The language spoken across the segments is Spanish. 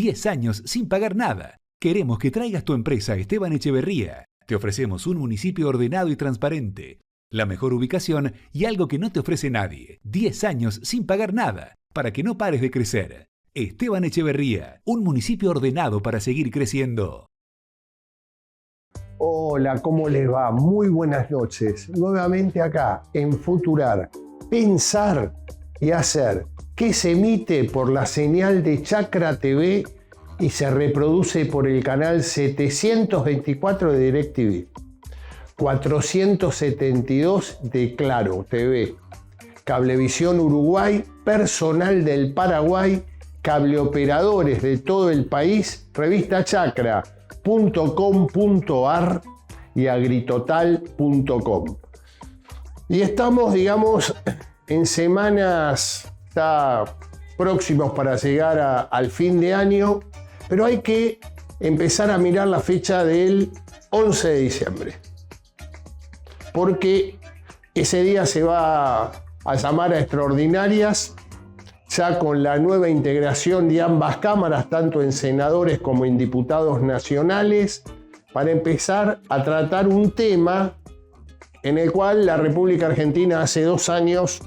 10 años sin pagar nada. Queremos que traigas tu empresa a Esteban Echeverría. Te ofrecemos un municipio ordenado y transparente, la mejor ubicación y algo que no te ofrece nadie. 10 años sin pagar nada, para que no pares de crecer. Esteban Echeverría, un municipio ordenado para seguir creciendo. Hola, ¿cómo les va? Muy buenas noches. Nuevamente acá, en Futurar. Pensar y hacer, que se emite por la señal de Chacra TV y se reproduce por el canal 724 de DirecTV, 472 de Claro TV, Cablevisión Uruguay, personal del Paraguay, cableoperadores de todo el país, revista chacra.com.ar y agritotal.com. Y estamos, digamos, en semanas ya próximos para llegar al fin de año, pero hay que empezar a mirar la fecha del 11 de diciembre, porque ese día se va a llamar a extraordinarias, ya con la nueva integración de ambas cámaras, tanto en senadores como en diputados nacionales, para empezar a tratar un tema en el cual la República Argentina hace 2 años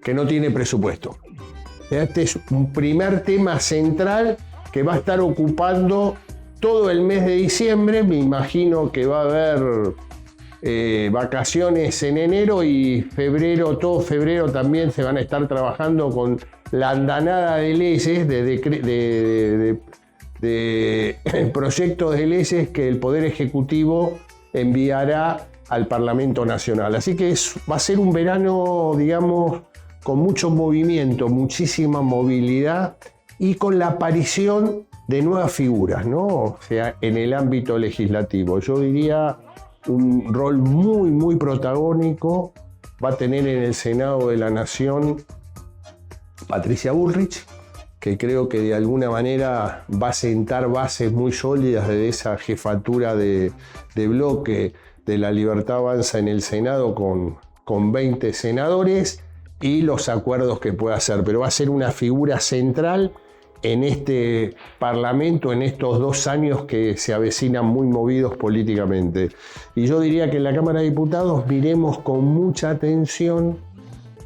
que no tiene presupuesto. Este es un primer tema central que va a estar ocupando todo el mes de diciembre. Me imagino que va a haber vacaciones en enero y febrero, todo febrero también se van a estar trabajando con la andanada de leyes, de proyectos de leyes que el Poder Ejecutivo enviará al Parlamento Nacional. Así que va a ser un verano, digamos, con mucho movimiento, muchísima movilidad y con la aparición de nuevas figuras, ¿no? O sea, en el ámbito legislativo. Yo diría un rol muy, muy protagónico va a tener en el Senado de la Nación Patricia Bullrich, que creo que de alguna manera va a sentar bases muy sólidas de esa jefatura de bloque de La Libertad Avanza en el Senado con 20 senadores y los acuerdos que pueda hacer, pero va a ser una figura central en este Parlamento en estos 2 años que se avecinan muy movidos políticamente. Y yo diría que en la Cámara de Diputados miremos con mucha atención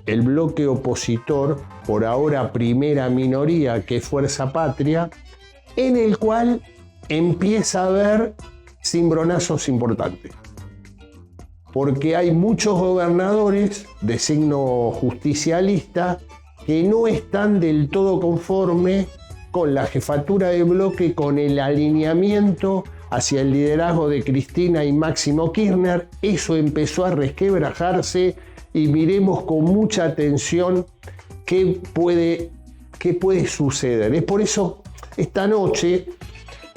el bloque opositor, por ahora primera minoría, que es Fuerza Patria, en el cual empieza a haber cimbronazos importantes. Porque hay muchos gobernadores de signo justicialista que no están del todo conformes con la jefatura de bloque, con el alineamiento hacia el liderazgo de Cristina y Máximo Kirchner. Eso empezó a resquebrajarse y miremos con mucha atención qué puede suceder. Es por eso esta noche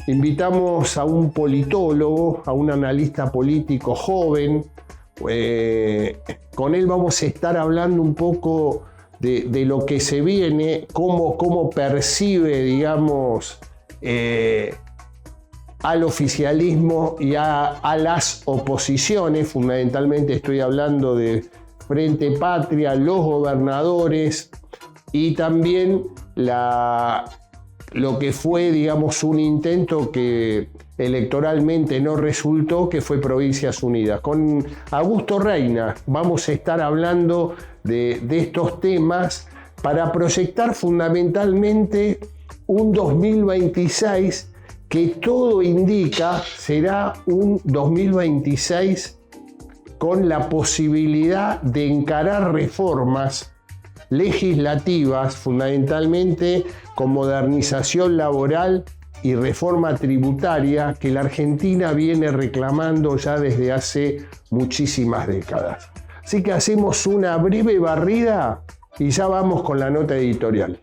invitamos a un politólogo, a un analista político joven. Con él vamos a estar hablando un poco de lo que se viene, cómo percibe, digamos, al oficialismo y a las oposiciones. Fundamentalmente estoy hablando de Frente Patria, los gobernadores y también lo que fue, digamos, un intento que electoralmente no resultó, que fue Provincias Unidas. Con Augusto Reina vamos a estar hablando de estos temas para proyectar fundamentalmente un 2026 que todo indica será un 2026 con la posibilidad de encarar reformas legislativas, fundamentalmente con modernización laboral y reforma tributaria que la Argentina viene reclamando ya desde hace muchísimas décadas. Así que hacemos una breve barrida y ya vamos con la nota editorial.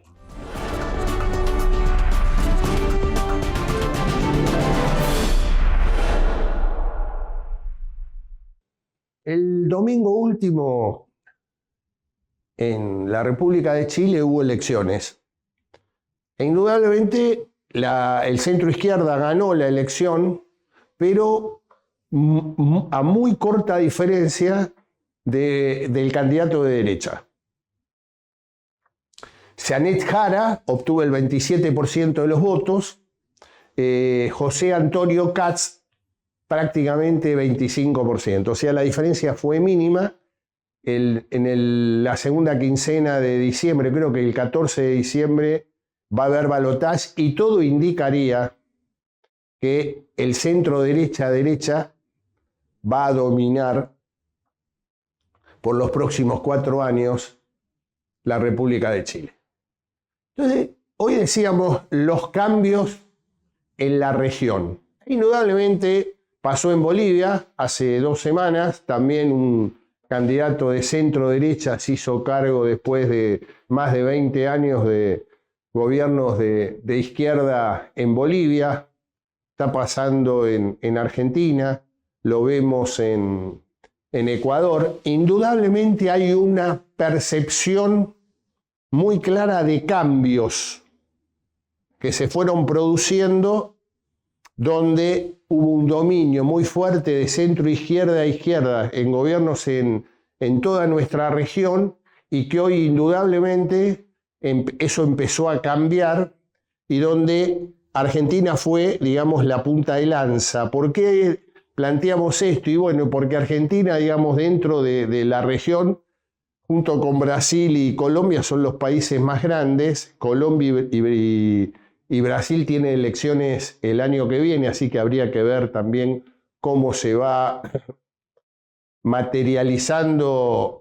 El domingo último en la República de Chile hubo elecciones. E indudablemente el centro izquierda ganó la elección, pero a muy corta diferencia del candidato de derecha. Janet Jara obtuvo el 27% de los votos, José Antonio Katz prácticamente 25%. O sea, la diferencia fue mínima. La segunda quincena de diciembre, creo que el 14 de diciembre, va a haber balotaje y todo indicaría que el centro derecha va a dominar por los próximos 4 años la República de Chile. Entonces, hoy decíamos los cambios en la región. Indudablemente pasó en Bolivia hace 2 semanas, también un candidato de centro derecha se hizo cargo después de más de 20 años de gobiernos de izquierda en Bolivia. Está pasando en Argentina, lo vemos en Ecuador. Indudablemente hay una percepción muy clara de cambios que se fueron produciendo, donde hubo un dominio muy fuerte de centro izquierda a izquierda en gobiernos en toda nuestra región, y que hoy indudablemente eso empezó a cambiar, y donde Argentina fue, digamos, la punta de lanza. ¿Por qué planteamos esto? Y bueno, porque Argentina, digamos, dentro de la región, junto con Brasil y Colombia, son los países más grandes. Colombia y Brasil tienen elecciones el año que viene, así que habría que ver también cómo se va materializando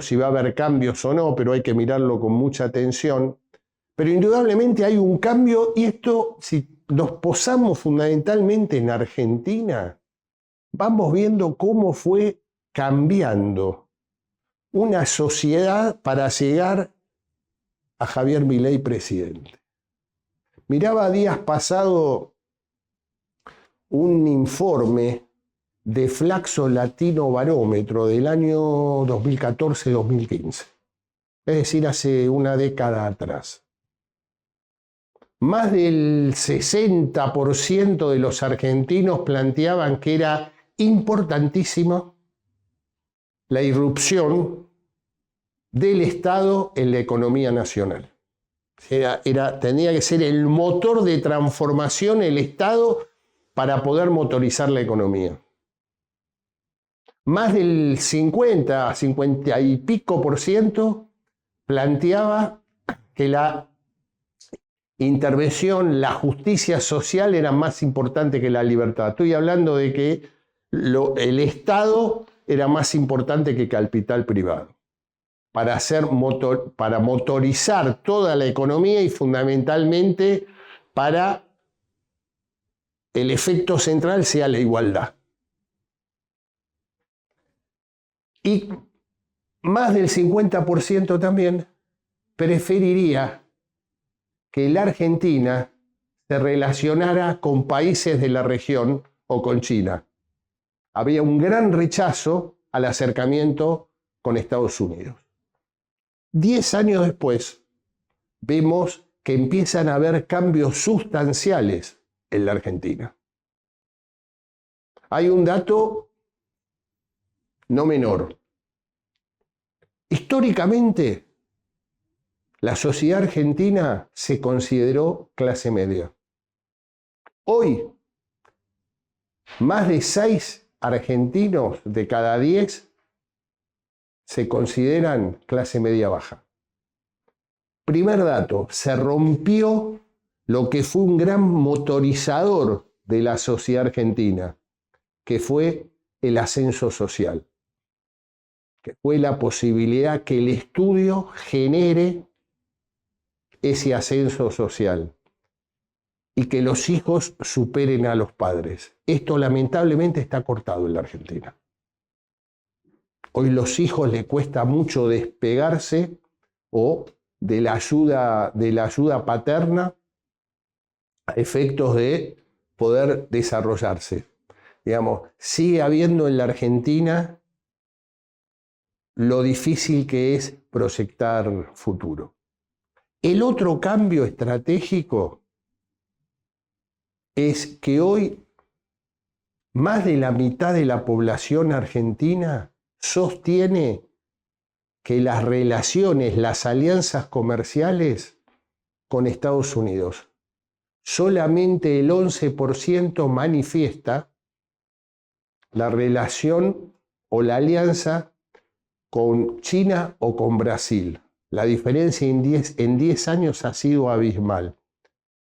si va a haber cambios o no, pero hay que mirarlo con mucha atención. Pero indudablemente hay un cambio, y esto, si nos posamos fundamentalmente en Argentina, vamos viendo cómo fue cambiando una sociedad para llegar a Javier Milei presidente. Miraba días pasados un informe de Flaxo Latino Barómetro del año 2014-2015, es decir, hace una década atrás. Más del 60% de los argentinos planteaban que era importantísima la irrupción del Estado en la economía nacional. Tenía que ser el motor de transformación el Estado para poder motorizar la economía. Más del 50 y pico por ciento planteaba que la intervención, la justicia social era más importante que la libertad. Estoy hablando de que el Estado era más importante que el capital privado para motorizar toda la economía, y fundamentalmente para el efecto central sea la igualdad. Y más del 50% también preferiría que la Argentina se relacionara con países de la región o con China. Había un gran rechazo al acercamiento con Estados Unidos. 10 años después, vemos que empiezan a haber cambios sustanciales en la Argentina. Hay un dato no menor. Históricamente, la sociedad argentina se consideró clase media. Hoy, más de 6 argentinos de cada 10 se consideran clase media baja. Primer dato, se rompió lo que fue un gran motorizador de la sociedad argentina, que fue el ascenso social, que fue la posibilidad que el estudio genere ese ascenso social y que los hijos superen a los padres. Esto lamentablemente está cortado en la Argentina. Hoy los hijos les cuesta mucho despegarse de la ayuda paterna a efectos de poder desarrollarse. Digamos, sigue habiendo en la Argentina lo difícil que es proyectar futuro. El otro cambio estratégico es que hoy más de la mitad de la población argentina sostiene que las relaciones, las alianzas comerciales con Estados Unidos. Solamente el 11% manifiesta la relación o la alianza con China o con Brasil. La diferencia en 10 años ha sido abismal.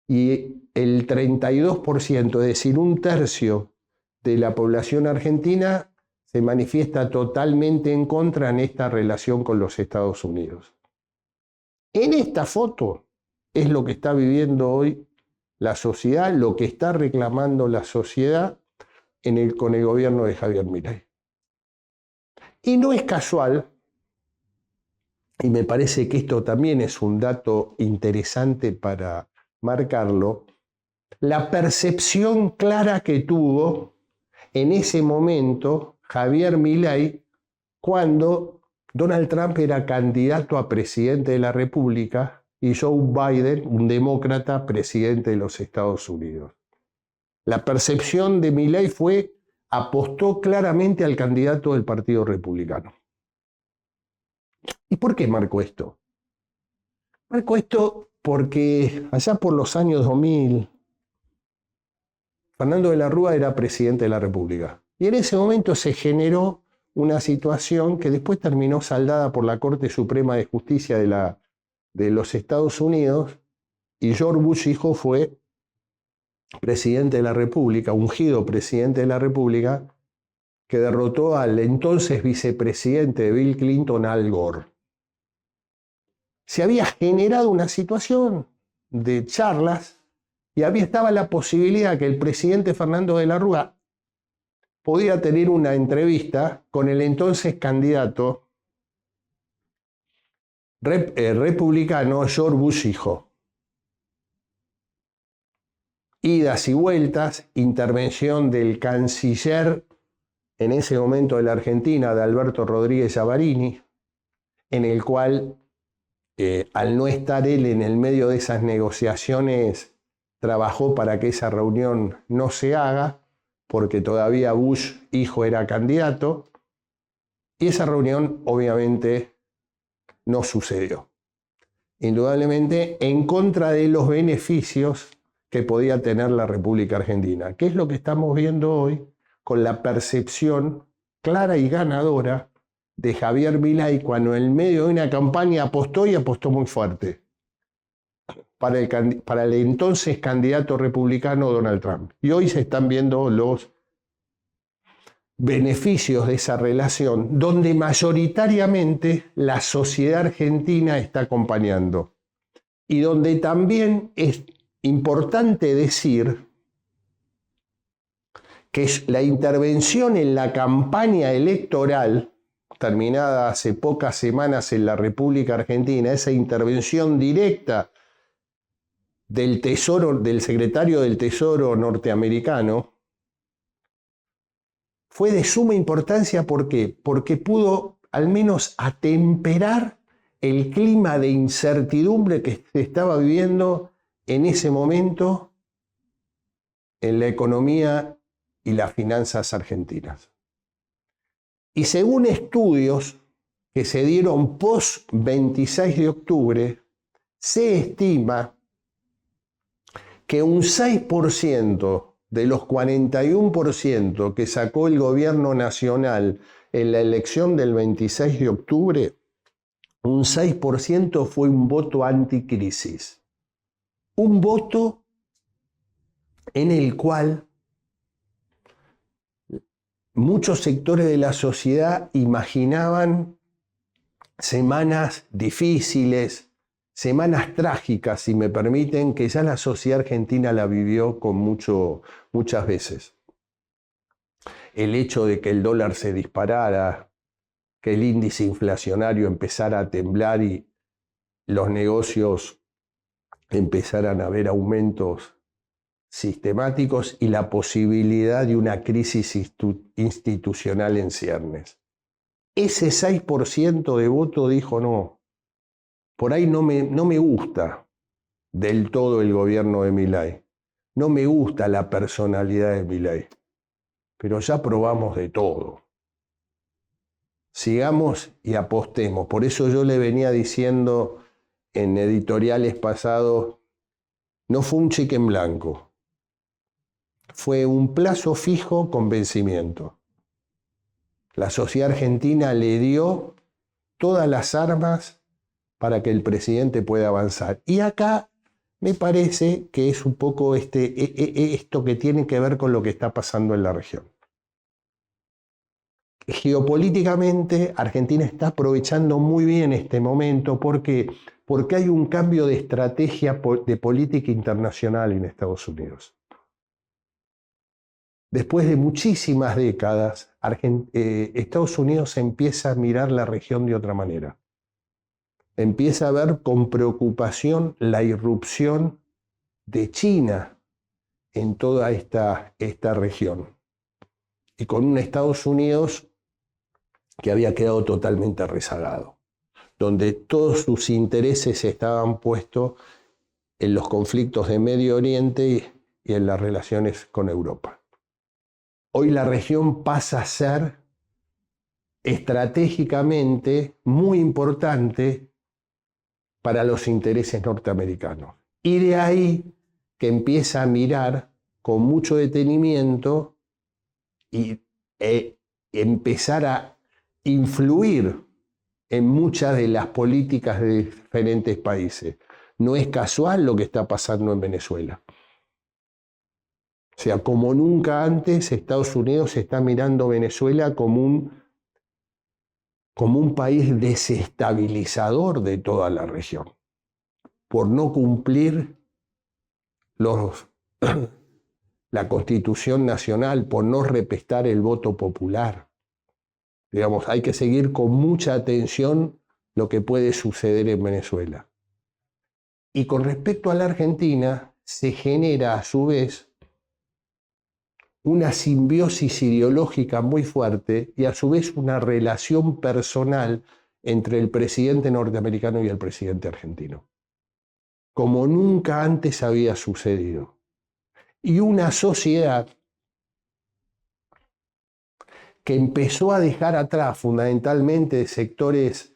Y el 32%, es decir, un tercio de la población argentina, se manifiesta totalmente en contra en esta relación con los Estados Unidos. En esta foto es lo que está viviendo hoy la sociedad, lo que está reclamando la sociedad con el gobierno de Javier Milei. Y no es casual, y me parece que esto también es un dato interesante para marcarlo, la percepción clara que tuvo en ese momento Javier Milei cuando Donald Trump era candidato a presidente de la República y Joe Biden, un demócrata, presidente de los Estados Unidos. La percepción de Milei apostó claramente al candidato del Partido Republicano. ¿Y por qué marco esto? Marco esto porque allá por los años 2000, Fernando de la Rúa era presidente de la República. Y en ese momento se generó una situación que después terminó saldada por la Corte Suprema de Justicia de los Estados Unidos, y George Bush hijo fue presidente de la República, ungido presidente de la República, que derrotó al entonces vicepresidente de Bill Clinton, Al Gore. Se había generado una situación de charlas y estaba la posibilidad que el presidente Fernando de la Rúa podía tener una entrevista con el entonces candidato republicano George Bush hijo. Idas y vueltas, intervención del canciller en ese momento de la Argentina, de Alberto Rodríguez Avarini, en el cual, al no estar él en el medio de esas negociaciones, trabajó para que esa reunión no se haga, porque todavía Bush hijo era candidato, y esa reunión obviamente no sucedió. Indudablemente en contra de los beneficios que podía tener la República Argentina, que es lo que estamos viendo hoy con la percepción clara y ganadora de Javier Milei cuando en medio de una campaña apostó y apostó muy fuerte para el entonces candidato republicano Donald Trump. Y hoy se están viendo los beneficios de esa relación, donde mayoritariamente la sociedad argentina está acompañando. Y donde también es importante decir que la intervención en la campaña electoral, terminada hace pocas semanas en la República Argentina, esa intervención directa del secretario del Tesoro norteamericano, fue de suma importancia. ¿Por qué? Porque pudo al menos atemperar el clima de incertidumbre que se estaba viviendo en ese momento en la economía y las finanzas argentinas. Y según estudios que se dieron post 26 de octubre, se estima que un 6% de los 41% que sacó el gobierno nacional en la elección del 26 de octubre, un 6% fue un voto anticrisis. Un voto en el cual muchos sectores de la sociedad imaginaban semanas difíciles, semanas trágicas, si me permiten, que ya la sociedad argentina la vivió muchas veces. El hecho de que el dólar se disparara, que el índice inflacionario empezara a temblar y los negocios empezaran a ver aumentos sistemáticos y la posibilidad de una crisis institucional en ciernes. Ese 6% de voto dijo no. Por ahí no me gusta del todo el gobierno de Milei. No me gusta la personalidad de Milei. Pero ya probamos de todo. sigamos y apostemos. Por eso yo le venía diciendo en editoriales pasados, no fue un cheque en blanco, fue un plazo fijo con vencimiento. La sociedad argentina le dio todas las armas para que el presidente pueda avanzar. Y acá me parece que es un poco esto que tiene que ver con lo que está pasando en la región. Geopolíticamente, Argentina está aprovechando muy bien este momento porque hay un cambio de estrategia de política internacional en Estados Unidos. Después de muchísimas décadas, Estados Unidos empieza a mirar la región de otra manera. Empieza a ver con preocupación la irrupción de China en toda esta región. Y con un Estados Unidos que había quedado totalmente rezagado, donde todos sus intereses estaban puestos en los conflictos de Medio Oriente y en las relaciones con Europa. Hoy la región pasa a ser estratégicamente muy importante para los intereses norteamericanos. Y de ahí que empieza a mirar con mucho detenimiento y empezar a influir en muchas de las políticas de diferentes países. No es casual lo que está pasando en Venezuela. O sea, como nunca antes, Estados Unidos está mirando a Venezuela como un país desestabilizador de toda la región, por no cumplir la Constitución Nacional, por no respetar el voto popular. Digamos, hay que seguir con mucha atención lo que puede suceder en Venezuela. Y con respecto a la Argentina, se genera a su vez una simbiosis ideológica muy fuerte y a su vez una relación personal entre el presidente norteamericano y el presidente argentino, como nunca antes había sucedido. Y una sociedad que empezó a dejar atrás fundamentalmente sectores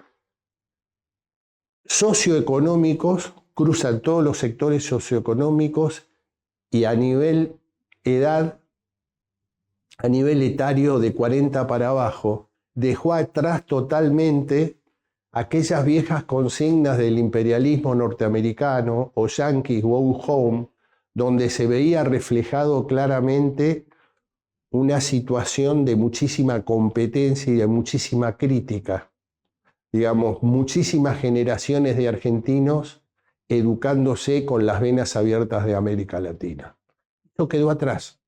socioeconómicos, cruzan todos los sectores socioeconómicos y a nivel edad, a nivel etario de 40 para abajo, dejó atrás totalmente aquellas viejas consignas del imperialismo norteamericano o Yankees Go Home, donde se veía reflejado claramente una situación de muchísima competencia y de muchísima crítica. Digamos, muchísimas generaciones de argentinos educándose con las venas abiertas de América Latina. Esto quedó atrás.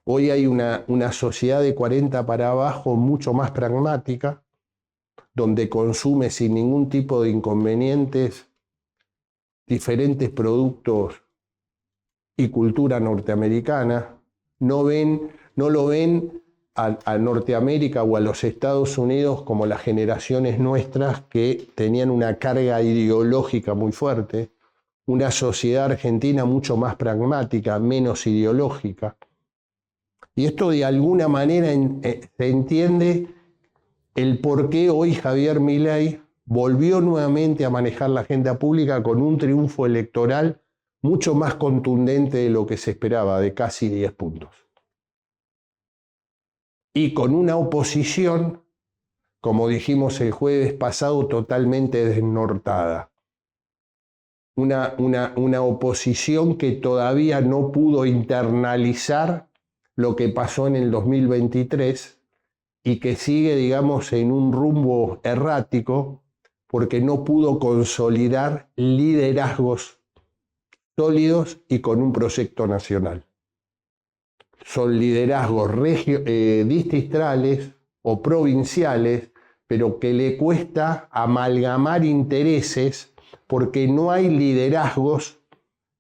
Hoy hay una sociedad de 40 para abajo mucho más pragmática, donde consume sin ningún tipo de inconvenientes diferentes productos y cultura norteamericana. No lo ven a Norteamérica o a los Estados Unidos como las generaciones nuestras que tenían una carga ideológica muy fuerte, una sociedad argentina mucho más pragmática, menos ideológica. Y esto de alguna manera se entiende el por qué hoy Javier Milei volvió nuevamente a manejar la agenda pública con un triunfo electoral mucho más contundente de lo que se esperaba, de casi 10 puntos. Y con una oposición, como dijimos el jueves pasado, totalmente desnortada. Una oposición que todavía no pudo internalizar lo que pasó en el 2023 y que sigue, digamos, en un rumbo errático porque no pudo consolidar liderazgos sólidos y con un proyecto nacional. Son liderazgos districtales o provinciales, pero que le cuesta amalgamar intereses porque no hay liderazgos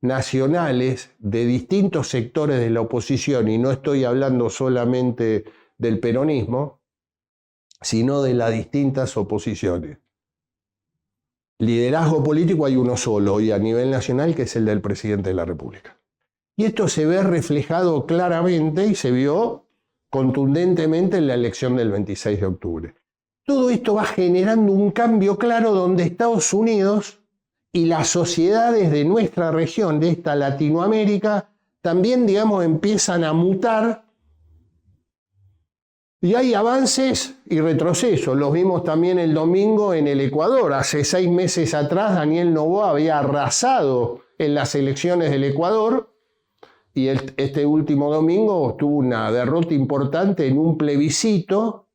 nacionales de distintos sectores de la oposición, y no estoy hablando solamente del peronismo, sino de las distintas oposiciones. Liderazgo político hay uno solo y a nivel nacional, que es el del presidente de la República. Y esto se ve reflejado claramente y se vio contundentemente en la elección del 26 de octubre. todo esto va generando un cambio claro donde Estados Unidos y las sociedades de nuestra región, de esta Latinoamérica, también, digamos, empiezan a mutar. Y hay avances y retrocesos. Los vimos también el domingo en el Ecuador. Hace 6 meses atrás Daniel Noboa había arrasado en las elecciones del Ecuador y este último domingo tuvo una derrota importante en un plebiscito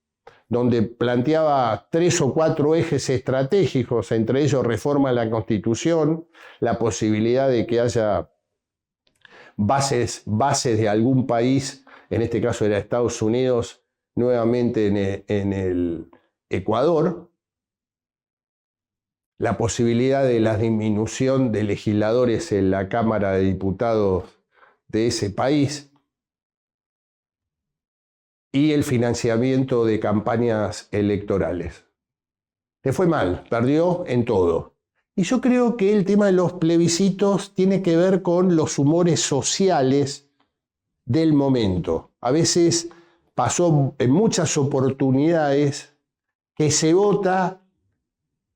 donde planteaba 3 o 4 ejes estratégicos, entre ellos reforma a la Constitución, la posibilidad de que haya bases de algún país, en este caso era Estados Unidos, nuevamente en el Ecuador, la posibilidad de la disminución de legisladores en la Cámara de Diputados de ese país y el financiamiento de campañas electorales. Le fue mal, perdió en todo. Y yo creo que el tema de los plebiscitos tiene que ver con los humores sociales del momento. A veces pasó en muchas oportunidades que se vota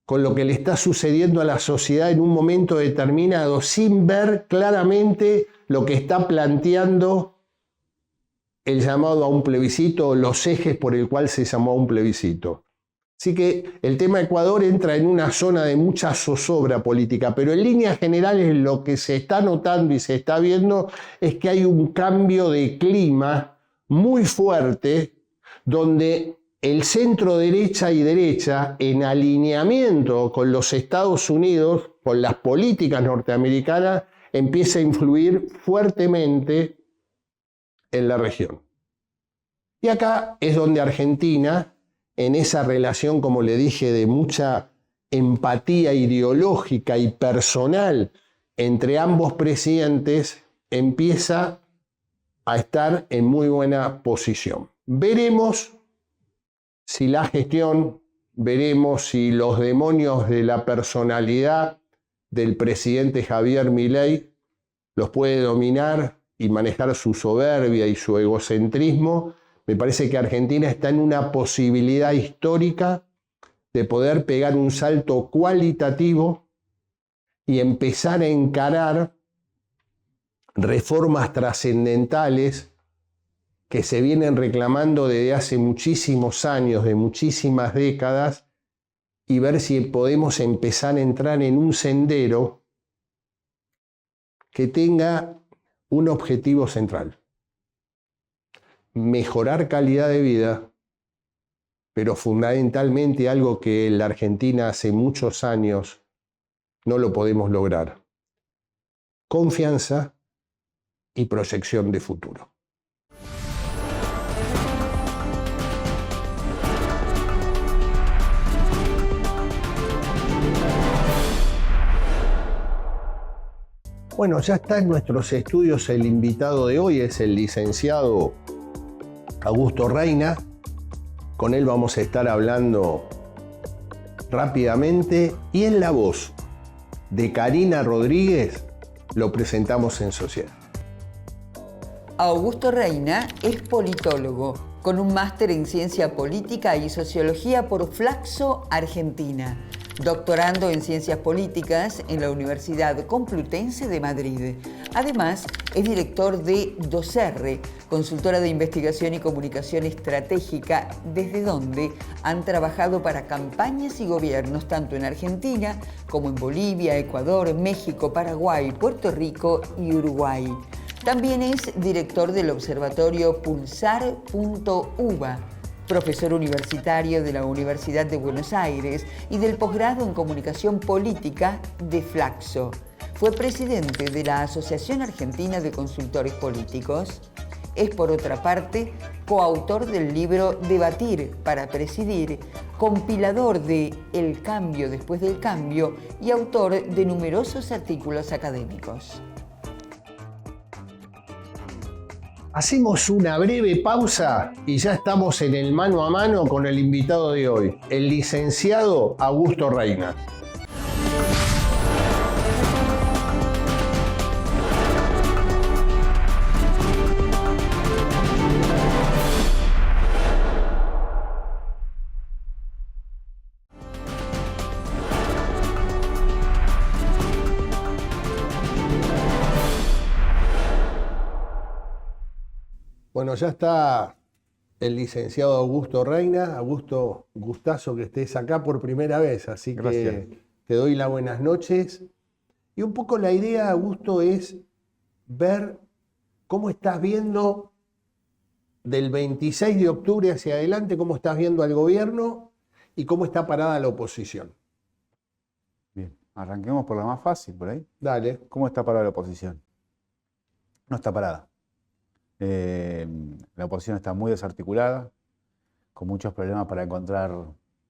con lo que le está sucediendo a la sociedad en un momento determinado, sin ver claramente lo que está planteando el llamado a un plebiscito o los ejes por el cual se llamó a un plebiscito. Así que el tema Ecuador entra en una zona de mucha zozobra política, pero en líneas generales lo que se está notando y se está viendo es que hay un cambio de clima muy fuerte, donde el centro derecha y derecha, en alineamiento con los Estados Unidos, con las políticas norteamericanas, empieza a influir fuertemente en la región. Y acá es donde Argentina, en esa relación, como le dije, de mucha empatía ideológica y personal entre ambos presidentes, empieza a estar en muy buena posición. Veremos si la gestión, veremos si los demonios de la personalidad del presidente Javier Milei los puede dominar y manejar su soberbia y su egocentrismo. Me parece que Argentina está en una posibilidad histórica de poder pegar un salto cualitativo y empezar a encarar reformas trascendentales que se vienen reclamando desde hace muchísimos años, de muchísimas décadas, y ver si podemos empezar a entrar en un sendero que tenga un objetivo central: mejorar calidad de vida, pero fundamentalmente algo que en la Argentina hace muchos años no lo podemos lograr: confianza y proyección de futuro. Bueno, ya está en nuestros estudios el invitado de hoy, es el licenciado Augusto Reina. Con él vamos a estar hablando rápidamente y en la voz de Karina Rodríguez lo presentamos en sociedad. Augusto Reina es politólogo, con un máster en Ciencia Política y Sociología por Flaxo, Argentina. Doctorando en Ciencias Políticas en la Universidad Complutense de Madrid. Además, es director de DOCERRE, consultora de investigación y comunicación estratégica, desde donde han trabajado para campañas y gobiernos tanto en Argentina como en Bolivia, Ecuador, México, Paraguay, Puerto Rico y Uruguay. También es director del observatorio Pulsar.uva, profesor universitario de la Universidad de Buenos Aires y del posgrado en Comunicación Política de Flaxo. Fue presidente de la Asociación Argentina de Consultores Políticos. Es, por otra parte, coautor del libro Debatir para Presidir, compilador de El cambio después del cambio y autor de numerosos artículos académicos. Hacemos una breve pausa y ya estamos en el mano a mano con el invitado de hoy, el licenciado Augusto Reina. Bueno, ya está el licenciado Augusto Reina. Augusto, gustazo que estés acá por primera vez, así Gracias. que te doy las buenas noches. Y un poco la idea, Augusto, es ver cómo estás viendo del 26 de octubre hacia adelante, cómo estás viendo al gobierno y cómo está parada la oposición. Bien, arranquemos por lo más fácil, por ahí. Dale. ¿Cómo está parada la oposición? No está parada. La oposición está muy desarticulada, con muchos problemas para encontrar,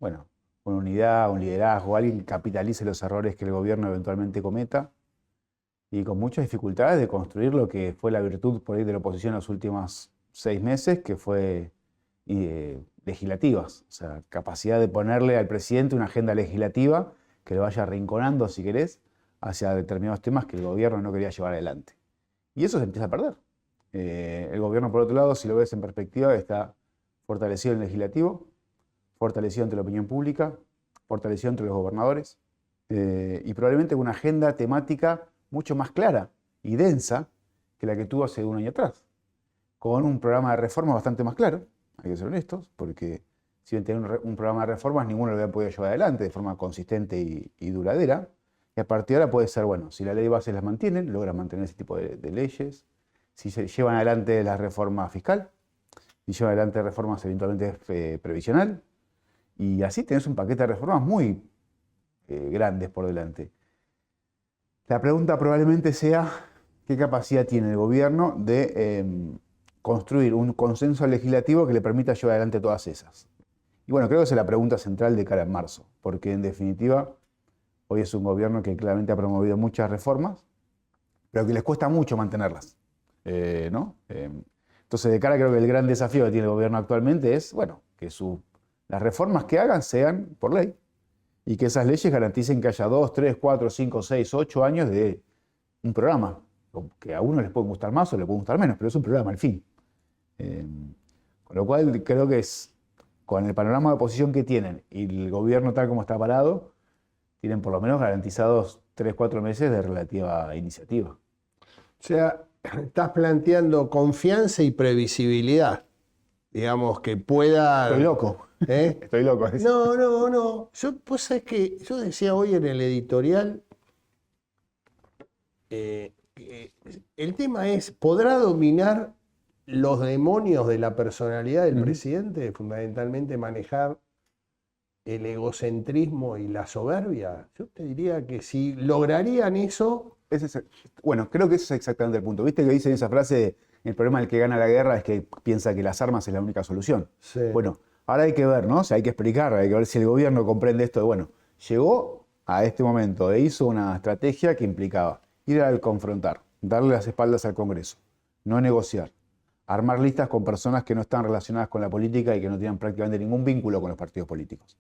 bueno, una unidad, un liderazgo, alguien que capitalice los errores que el gobierno eventualmente cometa, y con muchas dificultades de construir lo que fue la virtud por ahí de la oposición en los últimos 6 meses, que fue legislativas. O sea, capacidad de ponerle al presidente una agenda legislativa que lo vaya arrinconando, si querés, hacia determinados temas que el gobierno no quería llevar adelante. Y eso se empieza a perder. El gobierno, por otro lado, si lo ves en perspectiva, está fortalecido en el legislativo, fortalecido ante la opinión pública, fortalecido entre los gobernadores, y probablemente con una agenda temática mucho más clara y densa que la que tuvo hace un año atrás, con un programa de reformas bastante más claro, hay que ser honestos, porque si bien tenía un programa de reformas, ninguno lo había podido llevar adelante de forma consistente y duradera, y a partir de ahora puede ser, bueno, si la ley de base las mantienen, logran mantener ese tipo de leyes, si se llevan adelante la reforma fiscal, si llevan adelante reformas eventualmente previsional, y así tenés un paquete de reformas muy grandes por delante. La pregunta probablemente sea, ¿qué capacidad tiene el gobierno de construir un consenso legislativo que le permita llevar adelante todas esas? Y bueno, creo que esa es la pregunta central de cara a marzo, porque en definitiva, hoy es un gobierno que claramente ha promovido muchas reformas, pero que les cuesta mucho mantenerlas, ¿no? Entonces, de cara, creo que el gran desafío que tiene el gobierno actualmente es, bueno, que las reformas que hagan sean por ley y que esas leyes garanticen que haya 2, 3, 4, 5, 6, 8 años de un programa, que a uno les puede gustar más o les puede gustar menos, pero es un programa al fin. Con lo cual, creo que con el panorama de oposición que tienen y el gobierno tal como está parado, tienen por lo menos garantizados 3, 4 meses de relativa iniciativa. O sea, estás planteando confianza y previsibilidad. Digamos, que pueda... Estoy loco. Estoy loco. No. Pues sabés que yo decía hoy en el editorial, que el tema es, ¿podrá dominar los demonios de la personalidad del presidente? Fundamentalmente manejar el egocentrismo y la soberbia. Yo te diría que si lograrían eso... Bueno, creo que ese es exactamente el punto. ¿Viste que dicen esa frase? El problema del que gana la guerra es que piensa que las armas es la única solución. Sí. Bueno, ahora hay que ver, ¿no? O sea, hay que explicar, hay que ver si el gobierno comprende esto de, bueno, llegó a este momento e hizo una estrategia que implicaba ir al confrontar, darle las espaldas al Congreso, no negociar, armar listas con personas que no están relacionadas con la política y que no tienen prácticamente ningún vínculo con los partidos políticos.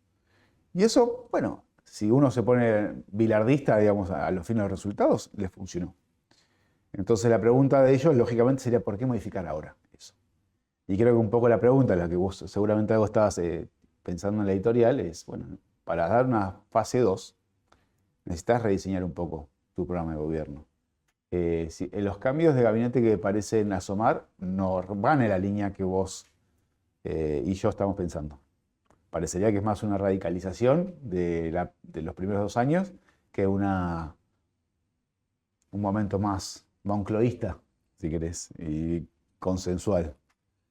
Y eso, bueno, si uno se pone bilardista, digamos, a los fines de los resultados, les funcionó. Entonces la pregunta de ellos, lógicamente, sería ¿por qué modificar ahora eso? Y creo que un poco la pregunta, la que vos seguramente algo estabas pensando en la editorial, es, bueno, para dar una fase 2, necesitas rediseñar un poco tu programa de gobierno. Los cambios de gabinete que parecen asomar no van en la línea que vos y yo estamos pensando. Parecería que es más una radicalización de los primeros 2 años que un momento más moncloísta, si querés, y consensual.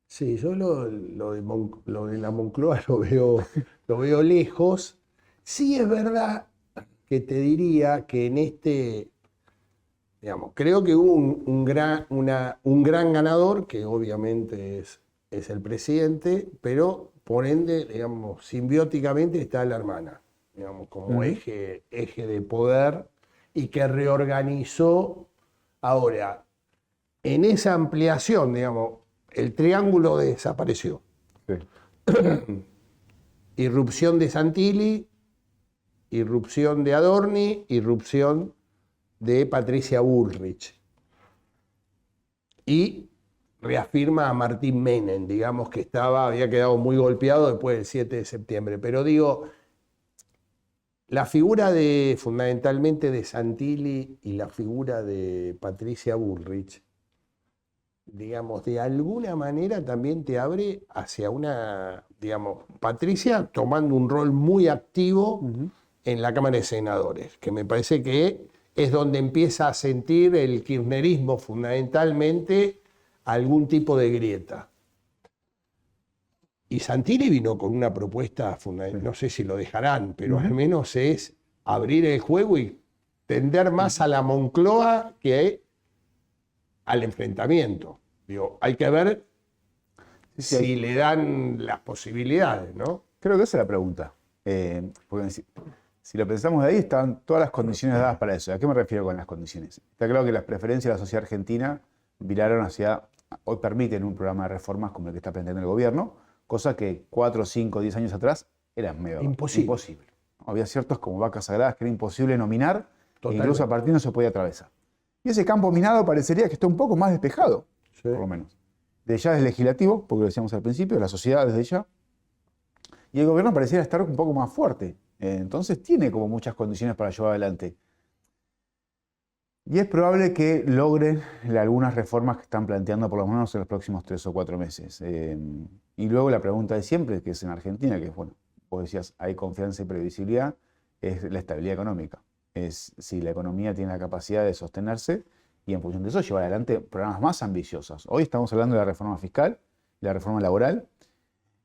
Sí, yo lo de la Moncloa lo veo lejos. Sí es verdad que te diría que en digamos, creo que hubo un gran ganador, que obviamente es el presidente, pero por ende, digamos, simbióticamente está la hermana, digamos, como eje de poder y que reorganizó. Ahora, en esa ampliación, digamos, el triángulo desapareció. Sí. Irrupción de Santilli, irrupción de Adorni, irrupción de Patricia Bullrich. Y reafirma a Martín Menem, digamos que había quedado muy golpeado después del 7 de septiembre. Pero digo, la figura fundamentalmente de Santilli y la figura de Patricia Bullrich digamos, de alguna manera también te abre hacia una, digamos, Patricia tomando un rol muy activo en la Cámara de Senadores, que me parece que es donde empieza a sentir el kirchnerismo fundamentalmente algún tipo de grieta. Y Santilli vino con una propuesta fundamental, no sé si lo dejarán, pero al menos es abrir el juego y tender más a la Moncloa que al enfrentamiento. Digo, hay que ver si le dan las posibilidades, ¿no? Creo que esa es la pregunta. Porque si lo pensamos de ahí, estaban todas las condiciones dadas para eso. ¿A qué me refiero con las condiciones? Está claro que las preferencias de la sociedad argentina viraron hacia, hoy permiten un programa de reformas como el que está planteando el gobierno, cosa que 4, 5, 10 años atrás era medio imposible. Había ciertos como vacas sagradas que era imposible nominar, e incluso a partir no se podía atravesar. Y ese campo minado parecería que está un poco más despejado, por lo menos. Desde ya es legislativo, porque lo decíamos al principio, la sociedad desde ya. Y el gobierno pareciera estar un poco más fuerte. Entonces tiene como muchas condiciones para llevar adelante. Y es probable que logren algunas reformas que están planteando por lo menos en los próximos 3 o 4 meses. Y luego la pregunta de siempre, que es en Argentina, que es, bueno, vos decías, hay confianza y previsibilidad, es la estabilidad económica. Es si la economía tiene la capacidad de sostenerse y en función de eso llevar adelante programas más ambiciosos. Hoy estamos hablando de la reforma fiscal, la reforma laboral.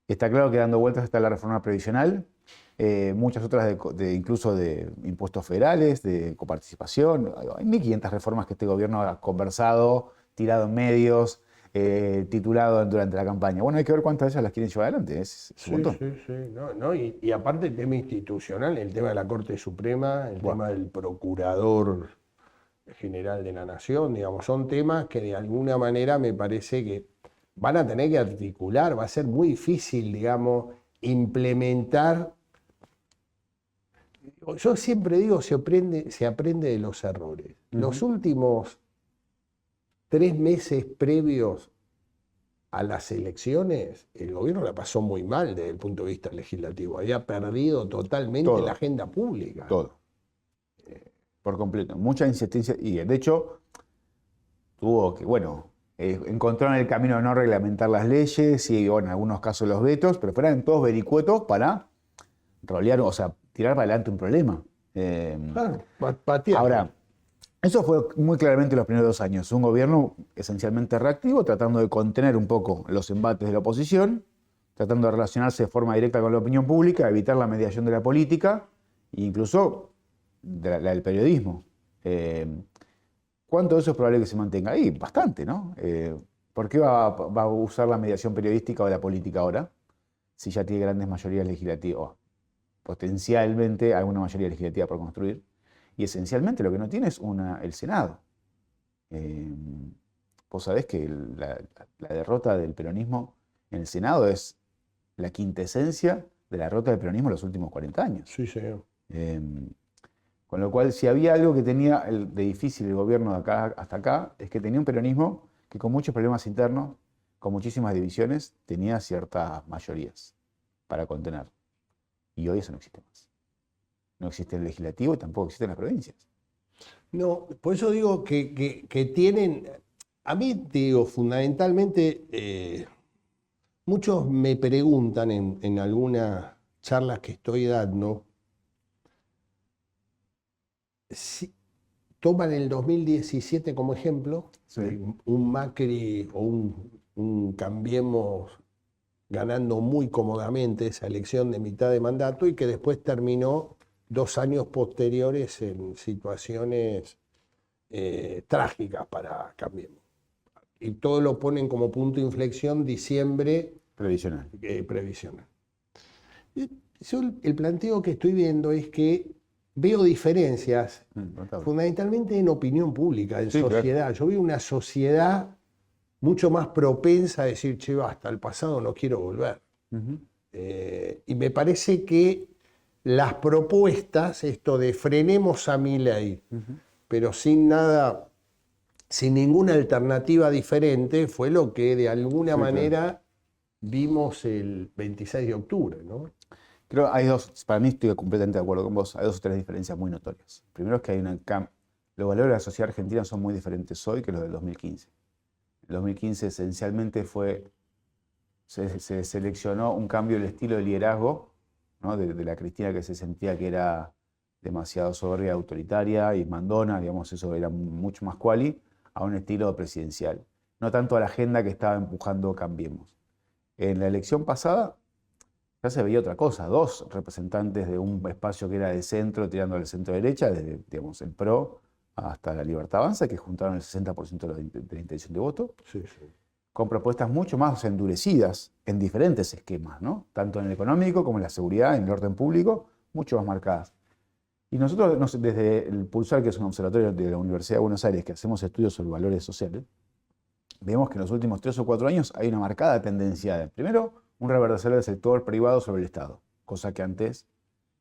Está claro que dando vueltas está la reforma previsional, muchas otras incluso de impuestos federales, de coparticipación. Hay 1.500 reformas que este gobierno ha conversado, tirado en medios, titulado durante la campaña. Bueno, hay que ver cuántas de ellas las quieren llevar adelante. Es un montón. Sí. Y aparte el tema institucional, el tema de la Corte Suprema, el tema del Procurador General de la Nación, digamos, son temas que de alguna manera me parece que van a tener que articular, va a ser muy difícil, digamos, implementar. Yo siempre digo, se aprende de los errores. Los últimos 3 meses previos a las elecciones, el gobierno la pasó muy mal desde el punto de vista legislativo. Había perdido totalmente la agenda pública. Todo. Por completo. Mucha insistencia. Y de hecho, tuvo que, encontraron el camino de no reglamentar las leyes y, en algunos casos los vetos, pero fueron todos vericuetos para rolear, o sea, tirar para adelante un problema. Claro, patear. Ahora, eso fue muy claramente los primeros 2 años. Un gobierno esencialmente reactivo, tratando de contener un poco los embates de la oposición, tratando de relacionarse de forma directa con la opinión pública, evitar la mediación de la política e incluso la del periodismo. ¿Cuánto de eso es probable que se mantenga ahí? Bastante, ¿no? ¿Por qué va a usar la mediación periodística o la política ahora? Si ya tiene grandes mayorías legislativas, potencialmente alguna mayoría legislativa por construir. Y esencialmente lo que no tiene es el Senado. Vos sabés que la derrota del peronismo en el Senado es la quintesencia de la derrota del peronismo en los últimos 40 años. Sí, señor. Con lo cual, si había algo que tenía de difícil el gobierno de acá hasta acá, es que tenía un peronismo que con muchos problemas internos, con muchísimas divisiones, tenía ciertas mayorías para contener. Y hoy eso no existe más. No existe el legislativo y tampoco existen las provincias. No, por eso digo que tienen, a mí digo, fundamentalmente, muchos me preguntan en algunas charlas que estoy dando, si toman el 2017 como ejemplo, un Macri o un Cambiemos ganando muy cómodamente esa elección de mitad de mandato y que después terminó 2 años posteriores en situaciones trágicas para Cambiemos. Y todo lo ponen como punto de inflexión diciembre previsional. Yo el planteo que estoy viendo es que veo diferencias fundamentalmente en opinión pública, en sociedad. Claro. Yo veo una sociedad mucho más propensa a decir, che, basta, al pasado no quiero volver. Y me parece que las propuestas, esto de frenemos a Milei, pero sin ninguna alternativa diferente, fue lo que de alguna manera vimos el 26 de octubre, ¿no? Creo que hay para mí estoy completamente de acuerdo con vos, hay 2 o 3 diferencias muy notorias. Primero es que hay los valores de la sociedad argentina son muy diferentes hoy que los del 2015. En 2015 esencialmente se seleccionó un cambio del estilo de liderazgo, ¿no? de la Cristina que se sentía que era demasiado soberbia, autoritaria y mandona, digamos, eso era mucho más quali, a un estilo presidencial. No tanto a la agenda que estaba empujando Cambiemos. En la elección pasada ya se veía otra cosa, dos representantes de un espacio que era de centro, tirando al centro derecha, desde, digamos, el PRO hasta la Libertad Avanza, que juntaron el 60% de la intención de voto, Sí, sí. con propuestas mucho más endurecidas en diferentes esquemas, ¿no? Tanto en el económico como en la seguridad, en el orden público, mucho más marcadas. Y nosotros, desde el Pulsar, que es un observatorio de la Universidad de Buenos Aires, que hacemos estudios sobre valores sociales, vemos que en los últimos 3 o 4 años hay una marcada tendencia de, primero, un reverdecer del sector privado sobre el Estado, cosa que antes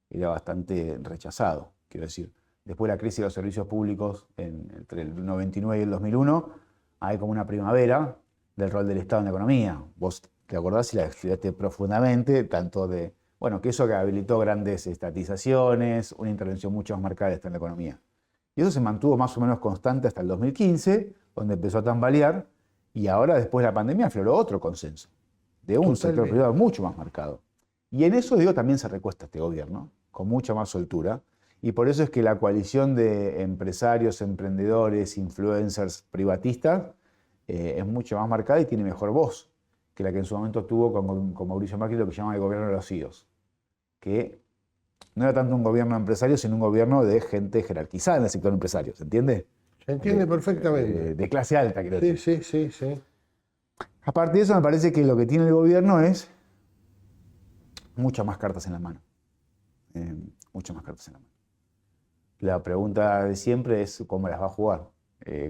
era bastante rechazado. Quiero decir, después de la crisis de los servicios públicos entre el 99 y el 2001, hay como una primavera del rol del Estado en la economía. Vos te acordás y la estudiaste profundamente, tanto de, bueno, que eso que habilitó grandes estatizaciones, una intervención mucho más marcada en la economía. Y eso se mantuvo más o menos constante hasta el 2015, donde empezó a tambalear, y ahora, después de la pandemia, afloró otro consenso, de un sector privado mucho más marcado. Y en eso, digo, también se recuesta este gobierno, con mucha más soltura, y por eso es que la coalición de empresarios, emprendedores, influencers, privatistas, es mucho más marcada y tiene mejor voz que la que en su momento tuvo con Mauricio Macri, lo que llama el gobierno de los CEOs, que no era tanto un gobierno empresario, sino un gobierno de gente jerarquizada en el sector empresario, ¿se entiende? Se entiende perfectamente. De clase alta, quiero decir. Sí. A partir de eso me parece que lo que tiene el gobierno es muchas más cartas en la mano. Muchas más cartas en la mano. La pregunta de siempre es cómo las va a jugar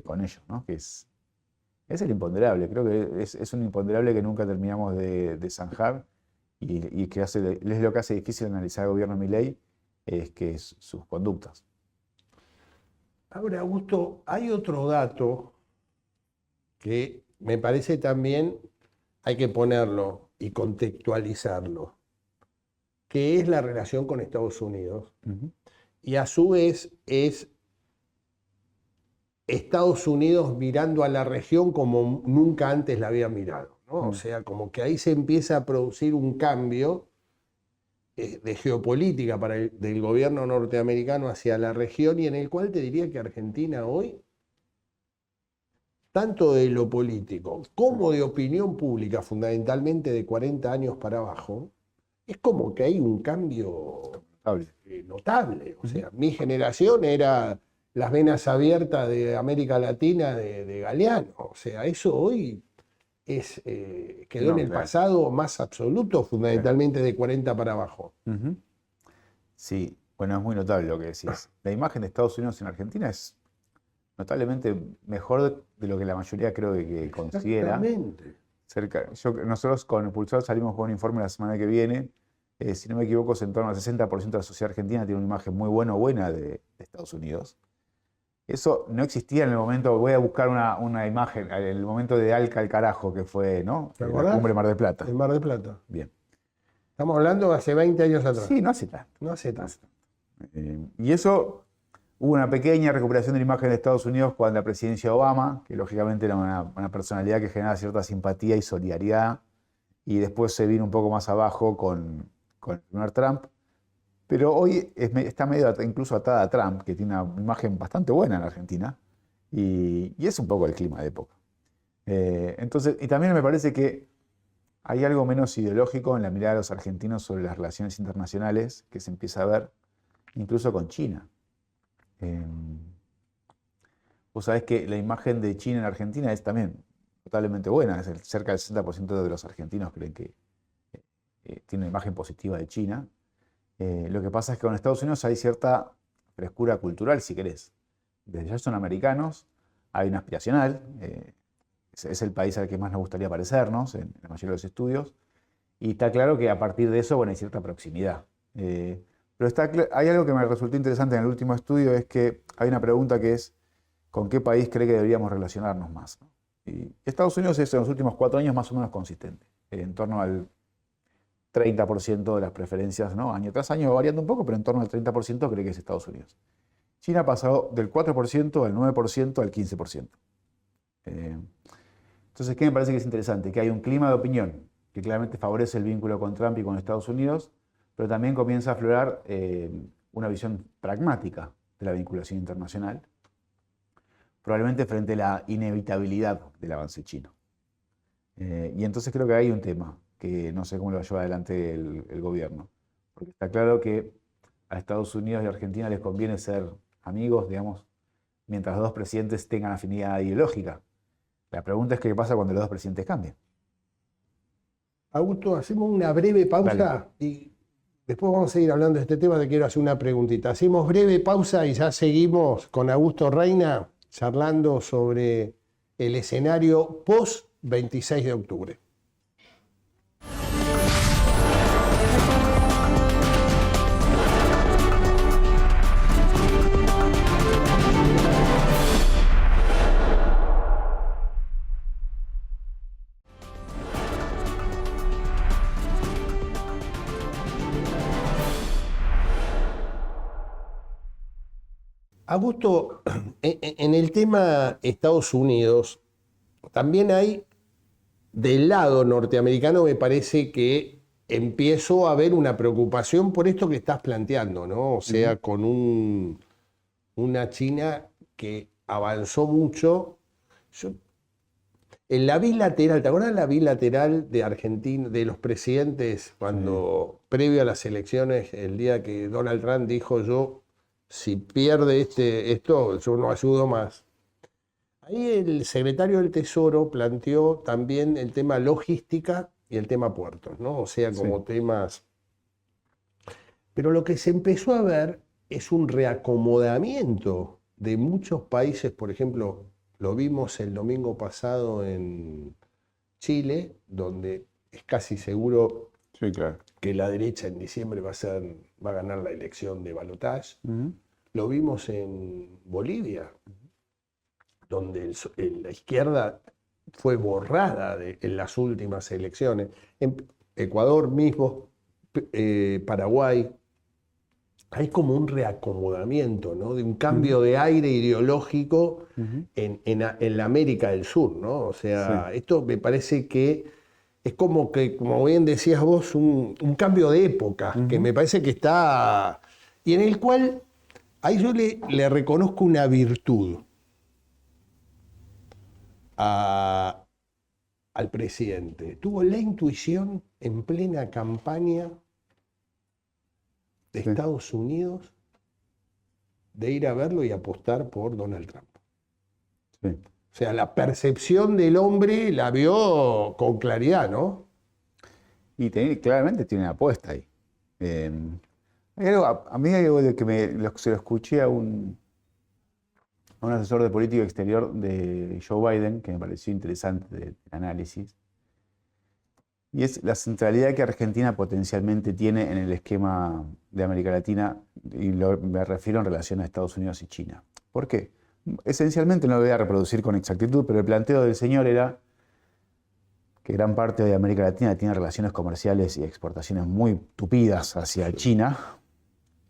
con ellos, ¿no? Que es el imponderable. Creo que es un imponderable que nunca terminamos de zanjar y que es lo que hace difícil analizar el gobierno de Milei, es que es sus conductas. Ahora, Augusto, hay otro dato que me parece también hay que ponerlo y contextualizarlo, que es la relación con Estados Unidos. Y a su vez es Estados Unidos mirando a la región como nunca antes la había mirado, ¿no? O sea, como que ahí se empieza a producir un cambio de geopolítica del gobierno norteamericano hacia la región, y en el cual te diría que Argentina hoy, tanto de lo político como de opinión pública, fundamentalmente de 40 años para abajo, es como que hay un cambio notable. O sea, mi generación era las venas abiertas de América Latina de Galeano. O sea, eso hoy quedó en el pasado más absoluto, fundamentalmente de 40 para abajo. Sí, bueno, es muy notable lo que decís. La imagen de Estados Unidos en Argentina es notablemente mejor de lo que la mayoría creo que considera. Exactamente. Nosotros con el Pulsar salimos con un informe la semana que viene. Si no me equivoco, en torno al 60% de la sociedad argentina tiene una imagen muy buena de Estados Unidos. Eso no existía en el momento, voy a buscar una imagen, en el momento de Alca al carajo, que fue, ¿no? La cumbre Mar del Plata. El Mar del Plata. Bien. Estamos hablando de hace 20 años atrás. Sí, no hace tanto. No hace tanto. Y eso, hubo una pequeña recuperación de la imagen de Estados Unidos cuando la presidencia de Obama, que lógicamente era una personalidad que generaba cierta simpatía y solidaridad, y después se vino un poco más abajo con el primer Trump. Pero hoy está medio incluso atada a Trump, que tiene una imagen bastante buena en la Argentina, y es un poco el clima de época. Entonces, y también me parece que hay algo menos ideológico en la mirada de los argentinos sobre las relaciones internacionales que se empieza a ver incluso con China. Vos sabés que la imagen de China en Argentina es también totalmente buena, cerca del 60% de los argentinos creen que tiene una imagen positiva de China. Lo que pasa es que con Estados Unidos hay cierta frescura cultural, si querés. Desde ya son americanos, hay una aspiracional, es el país al que más nos gustaría parecernos en la mayoría de los estudios, y está claro que a partir de eso, bueno, hay cierta proximidad. Pero hay algo que me resultó interesante en el último estudio, es que hay una pregunta que es, ¿con qué país cree que deberíamos relacionarnos más? Y Estados Unidos es en los últimos 4 años más o menos consistente, en torno al 30% de las preferencias, ¿no? Año tras año, variando un poco, pero en torno al 30% cree que es Estados Unidos. China ha pasado del 4% al 9% al 15%. Entonces, ¿qué me parece que es interesante? Que hay un clima de opinión que claramente favorece el vínculo con Trump y con Estados Unidos, pero también comienza a aflorar una visión pragmática de la vinculación internacional, probablemente frente a la inevitabilidad del avance chino. Y entonces creo que hay un tema que no sé cómo lo va a llevar adelante el gobierno, porque está claro que a Estados Unidos y Argentina les conviene ser amigos, digamos, mientras los dos presidentes tengan afinidad ideológica. La pregunta es qué pasa cuando los dos presidentes cambien. Augusto, hacemos una breve pausa. Dale. Y después vamos a seguir hablando de este tema. Te quiero hacer una preguntita. Hacemos breve pausa y ya seguimos con Augusto Reina charlando sobre el escenario post 26 de octubre. Augusto, en el tema Estados Unidos, también hay, del lado norteamericano, me parece que empiezo a ver una preocupación por esto que estás planteando, ¿no? O sea, con una China que avanzó mucho. En la bilateral, ¿te acuerdas la bilateral de Argentina, de los presidentes, cuando, previo a las elecciones, el día que Donald Trump dijo si pierde esto, yo no ayudo más? Ahí el secretario del Tesoro planteó también el tema logística y el tema puertos, ¿no? O sea, como temas. Pero lo que se empezó a ver es un reacomodamiento de muchos países. Por ejemplo, lo vimos el domingo pasado en Chile, donde es casi seguro que la derecha en diciembre va a ganar la elección de balotaje. Lo vimos en Bolivia, donde la izquierda fue borrada en las últimas elecciones. En Ecuador mismo, Paraguay, hay como un reacomodamiento, ¿no? De un cambio de aire ideológico en la América del Sur, ¿no? O sea, esto me parece que es como bien decías vos, un cambio de época, que me parece que está. Y en el cual ahí yo le reconozco una virtud al presidente. Tuvo la intuición en plena campaña de Estados Unidos de ir a verlo y apostar por Donald Trump. O sea, la percepción del hombre la vio con claridad, ¿no? Y claramente tiene una apuesta ahí. A mí hay algo de que se lo escuché a un asesor de política exterior de Joe Biden, que me pareció interesante de análisis, y es la centralidad que Argentina potencialmente tiene en el esquema de América Latina, y me refiero en relación a Estados Unidos y China. ¿Por qué? Esencialmente no lo voy a reproducir con exactitud, pero el planteo del señor era que gran parte de América Latina tiene relaciones comerciales y exportaciones muy tupidas hacia China,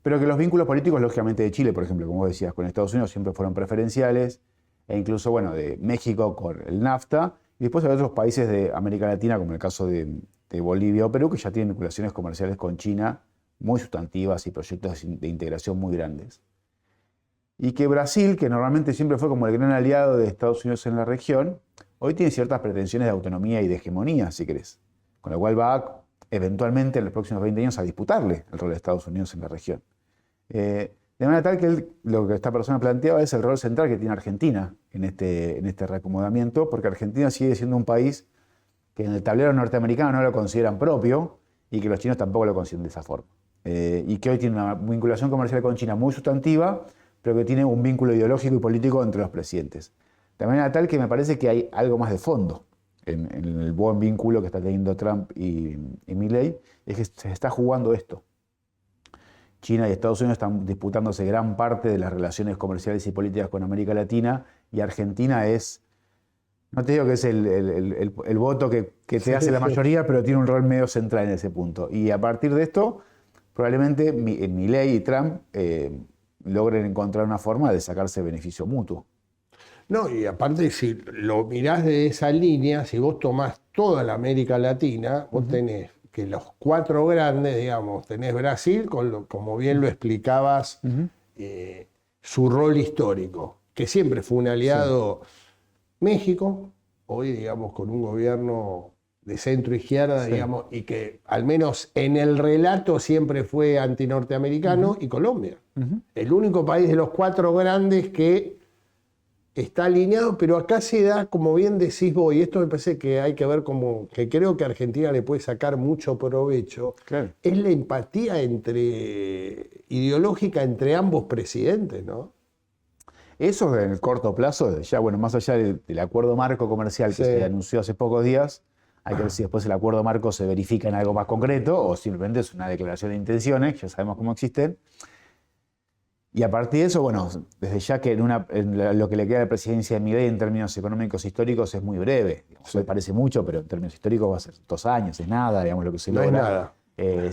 pero que los vínculos políticos, lógicamente, de Chile, por ejemplo, como vos decías, con Estados Unidos siempre fueron preferenciales, e incluso, bueno, de México con el NAFTA, y después hay otros países de América Latina, como el caso de Bolivia o Perú, que ya tienen vinculaciones comerciales con China muy sustantivas y proyectos de integración muy grandes. Y que Brasil, que normalmente siempre fue como el gran aliado de Estados Unidos en la región, hoy tiene ciertas pretensiones de autonomía y de hegemonía, si querés, con lo cual va eventualmente en los próximos 20 años a disputarle el rol de Estados Unidos en la región. De manera tal que lo que esta persona planteaba es el rol central que tiene Argentina en este reacomodamiento, porque Argentina sigue siendo un país que en el tablero norteamericano no lo consideran propio y que los chinos tampoco lo consideran de esa forma. Y que hoy tiene una vinculación comercial con China muy sustantiva, pero que tiene un vínculo ideológico y político entre los presidentes. De manera tal que me parece que hay algo más de fondo en el buen vínculo que está teniendo Trump y Milei, es que se está jugando esto. China y Estados Unidos están disputándose gran parte de las relaciones comerciales y políticas con América Latina, y Argentina es, no te digo que es el voto que te hace la mayoría, pero tiene un rol medio central en ese punto. Y a partir de esto, probablemente Milei y Trump logren encontrar una forma de sacarse beneficio mutuo. No, y aparte, si lo mirás de esa línea, si vos tomás toda la América Latina, vos tenés que los 4 grandes, digamos, tenés Brasil, como bien lo explicabas, su rol histórico, que siempre fue un aliado. México, hoy, digamos, con un gobierno de centro-izquierda, digamos, y que al menos en el relato siempre fue antinorteamericano, y Colombia. El único país de los 4 grandes que está alineado, pero acá se da, como bien decís vos, y esto me parece que hay que ver como, que creo que Argentina le puede sacar mucho provecho, es la empatía ideológica entre ambos presidentes, ¿no? Eso en el corto plazo, ya bueno, más allá del acuerdo marco comercial que se anunció hace pocos días, hay que ver si después el acuerdo marco se verifica en algo más concreto o simplemente es una declaración de intenciones, ya sabemos cómo existen. Y a partir de eso, bueno, desde ya que lo que le queda de presidencia de Milei en términos económicos históricos es muy breve. Hoy parece mucho, pero en términos históricos va a ser 2 años, es nada, digamos, lo que se logra. No es nada.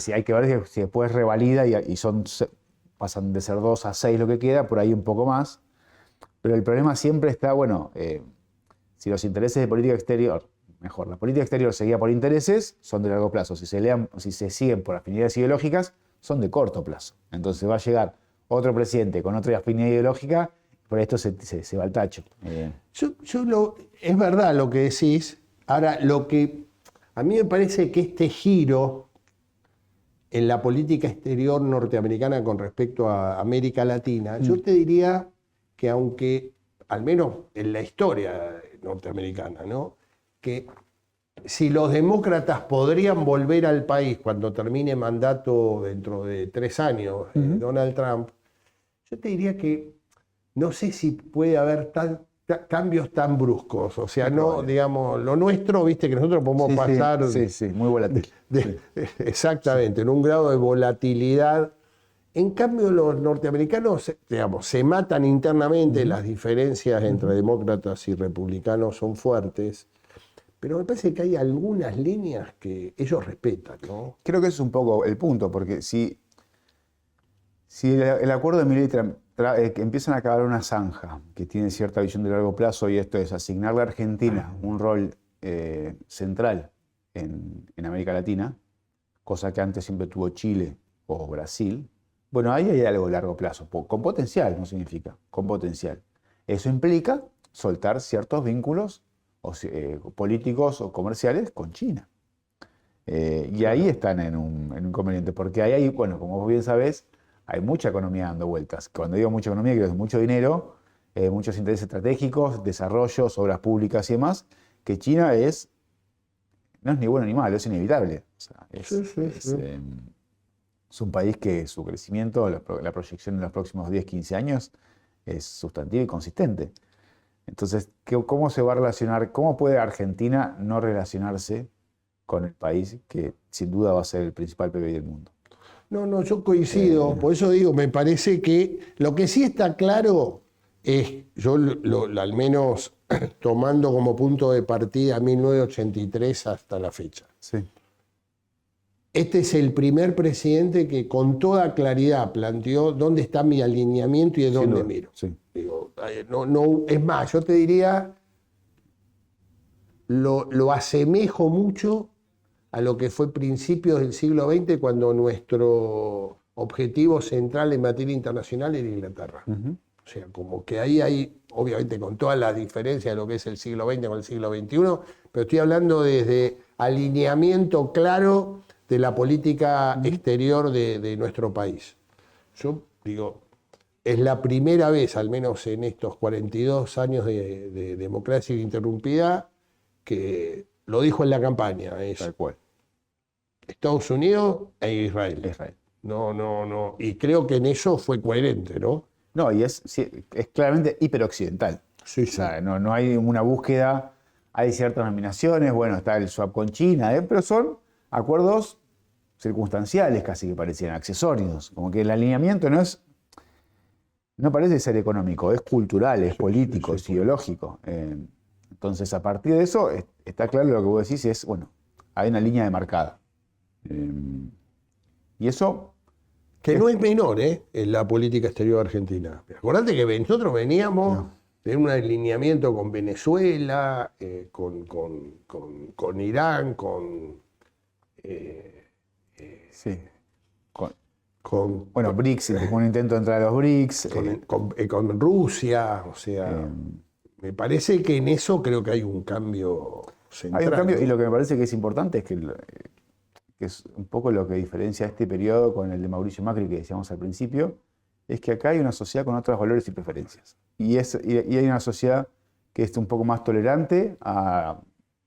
Si hay que ver si después revalida y pasan de ser 2 a 6 lo que queda, por ahí un poco más. Pero el problema siempre está, bueno, si los intereses de política exterior, mejor, la política exterior se guía por intereses, son de largo plazo. Si se siguen por afinidades ideológicas, son de corto plazo. Entonces va a llegar otro presidente con otra afinidad ideológica, por esto se va al tacho. Es verdad lo que decís. Ahora, lo que a mí me parece que este giro en la política exterior norteamericana con respecto a América Latina, yo te diría que aunque, al menos en la historia norteamericana, ¿no?, que si los demócratas podrían volver al país cuando termine mandato dentro de 3 años, Donald Trump, yo te diría que no sé si puede haber cambios tan bruscos. O sea, no, digamos, lo nuestro, viste, que nosotros podemos pasar... Sí, muy volátil. Exactamente, en un grado de volatilidad. En cambio, los norteamericanos, digamos, se matan internamente, las diferencias entre demócratas y republicanos son fuertes, pero me parece que hay algunas líneas que ellos respetan, ¿no? Creo que ese es un poco el punto, porque si el acuerdo de Milei que empiezan a cavar una zanja que tiene cierta visión de largo plazo, y esto es asignarle a Argentina un rol central en América Latina, cosa que antes siempre tuvo Chile o Brasil, bueno, ahí hay algo de largo plazo, con potencial, no significa, con potencial. Eso implica soltar ciertos vínculos políticos o comerciales con China. Y ahí están en un inconveniente, porque ahí hay, bueno, como vos bien sabés, hay mucha economía dando vueltas. Cuando digo mucha economía, quiero decir mucho dinero, muchos intereses estratégicos, desarrollos, obras públicas y demás, que China no es ni bueno ni malo, es inevitable. O sea, es un país que su crecimiento, la proyección en los próximos 10, 15 años es sustantiva y consistente. Entonces, ¿cómo se va a relacionar? ¿Cómo puede Argentina no relacionarse con el país que sin duda va a ser el principal PBI del mundo? No, yo coincido. Por eso digo, me parece que lo que sí está claro es, yo al menos tomando como punto de partida 1983 hasta la fecha. Sí. Este es el primer presidente que con toda claridad planteó dónde está mi alineamiento y de dónde miro. Sí. Digo, es más, yo te diría, lo asemejo mucho a lo que fue principios del siglo XX, cuando nuestro objetivo central en materia internacional era Inglaterra. O sea, como que ahí hay, obviamente con todas las diferencias de lo que es el siglo XX con el siglo XXI, pero estoy hablando desde alineamiento claro de la política exterior de nuestro país. Yo digo, es la primera vez, al menos en estos 42 años de democracia ininterrumpida, que lo dijo en la campaña. Tal cual. Estados Unidos e Israel. No. Y creo que en eso fue coherente, ¿no? No, y es claramente hiperoccidental. Sí. O sea, no hay una búsqueda, hay ciertas nominaciones, bueno, está el swap con China, pero son acuerdos circunstanciales, casi que parecían accesorios. Como que el alineamiento no parece ser económico, es cultural, es político, es ideológico. Entonces, a partir de eso, está claro lo que vos decís, es, bueno, hay una línea demarcada. Y eso... Que no es menor, en la política exterior argentina. Acordate que nosotros veníamos tener un alineamiento con Venezuela, con Irán, Sí. Bueno, BRICS, un intento de entrar a los BRICS. con Rusia, o sea, me parece que en eso creo que hay un cambio central. Hay un cambio, y lo que me parece que es importante es que es un poco lo que diferencia este periodo con el de Mauricio Macri que decíamos al principio, es que acá hay una sociedad con otros valores y preferencias. Y hay una sociedad que es un poco más tolerante a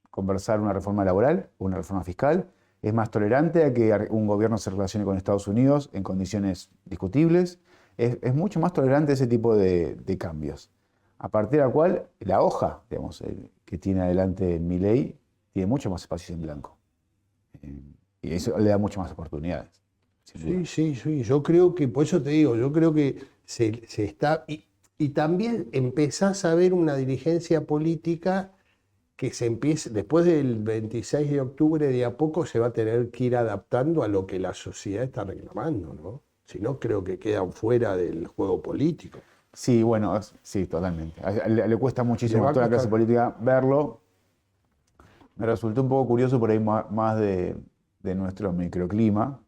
conversar una reforma laboral o una reforma fiscal, es más tolerante a que un gobierno se relacione con Estados Unidos en condiciones discutibles, es mucho más tolerante a ese tipo de cambios. A partir de la cual, la hoja, digamos, que tiene adelante Milei tiene mucho más espacios en blanco. Y eso le da muchas más oportunidades. Sí, yo creo que, por eso te digo, yo creo que se está... Y también empezás a ver una dirigencia política que se empieza, después del 26 de octubre, de a poco se va a tener que ir adaptando a lo que la sociedad está reclamando, ¿no? Si no, creo que quedan fuera del juego político. Sí, bueno, sí, totalmente. Le cuesta muchísimo a toda la clase política verlo. Me resultó un poco curioso por ahí más de nuestro microclima,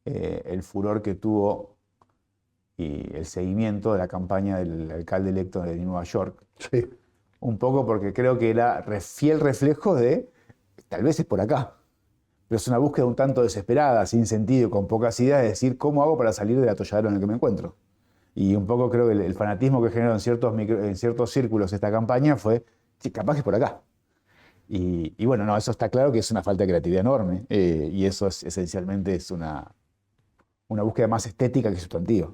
el furor que tuvo y el seguimiento de la campaña del alcalde electo de Nueva York. Sí. Un poco porque creo que era fiel reflejo de, tal vez es por acá, pero es una búsqueda un tanto desesperada, sin sentido, con pocas ideas, de decir cómo hago para salir del atolladero en el que me encuentro. Y un poco creo que el fanatismo que generó en ciertos círculos esta campaña fue, sí, capaz que es por acá. Y bueno, no, eso está claro que es una falta de creatividad enorme, y eso esencialmente es una búsqueda más estética que sustantiva.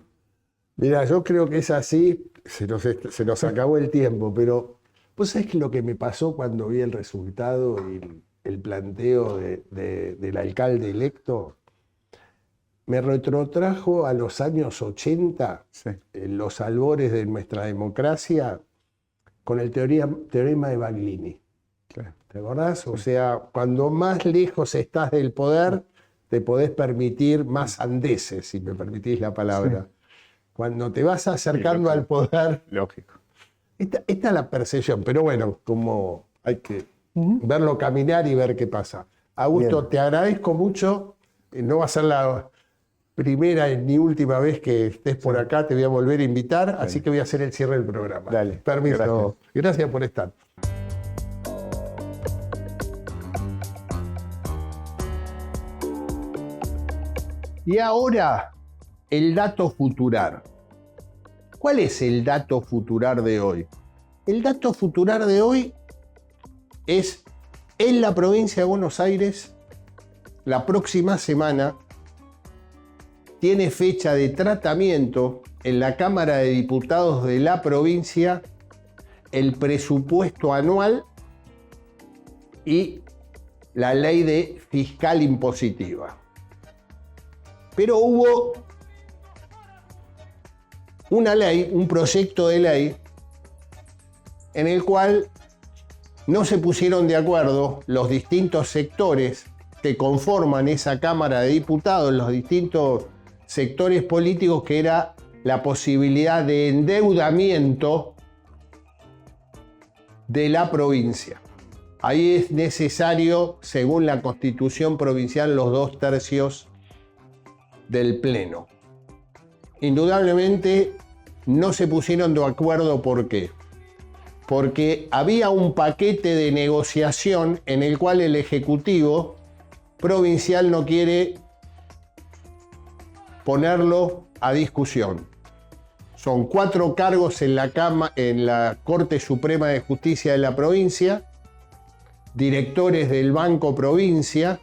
Mira, yo creo que es así, se nos acabó el tiempo, pero ¿vos sabés que lo que me pasó cuando vi el resultado y el planteo del alcalde electo? Me retrotrajo a los años 80, Sí. en los albores de nuestra democracia, con el teorema de Baglini. Claro. ¿Te acordás? O sea, cuando más lejos estás del poder, te podés permitir más sandeces, si me permitís la palabra. Sí. Cuando te vas acercando al poder... Lógico. Esta es la percepción, pero bueno, como hay que verlo caminar y ver qué pasa. Augusto, Bien. te agradezco mucho. No va a ser la primera ni última vez que estés por acá, te voy a volver a invitar, así que voy a hacer el cierre del programa. Dale. Permiso. Gracias por estar. Y ahora, el dato futurar. ¿Cuál es el dato futurar de hoy? El dato futurar de hoy es en la provincia de Buenos Aires, la próxima semana, tiene fecha de tratamiento en la Cámara de Diputados de la provincia el presupuesto anual y la ley de fiscal impositiva. Pero hubo una ley, un proyecto de ley, en el cual no se pusieron de acuerdo los distintos sectores que conforman esa Cámara de Diputados, los distintos sectores políticos, que era la posibilidad de endeudamiento de la provincia. Ahí es necesario, según la Constitución provincial, los 2/3 del Pleno. Indudablemente no se pusieron de acuerdo. ¿Por qué? Porque había un paquete de negociación en el cual el Ejecutivo provincial no quiere ponerlo a discusión. Son 4 cargos en la Corte Suprema de Justicia de la provincia, directores del Banco Provincia,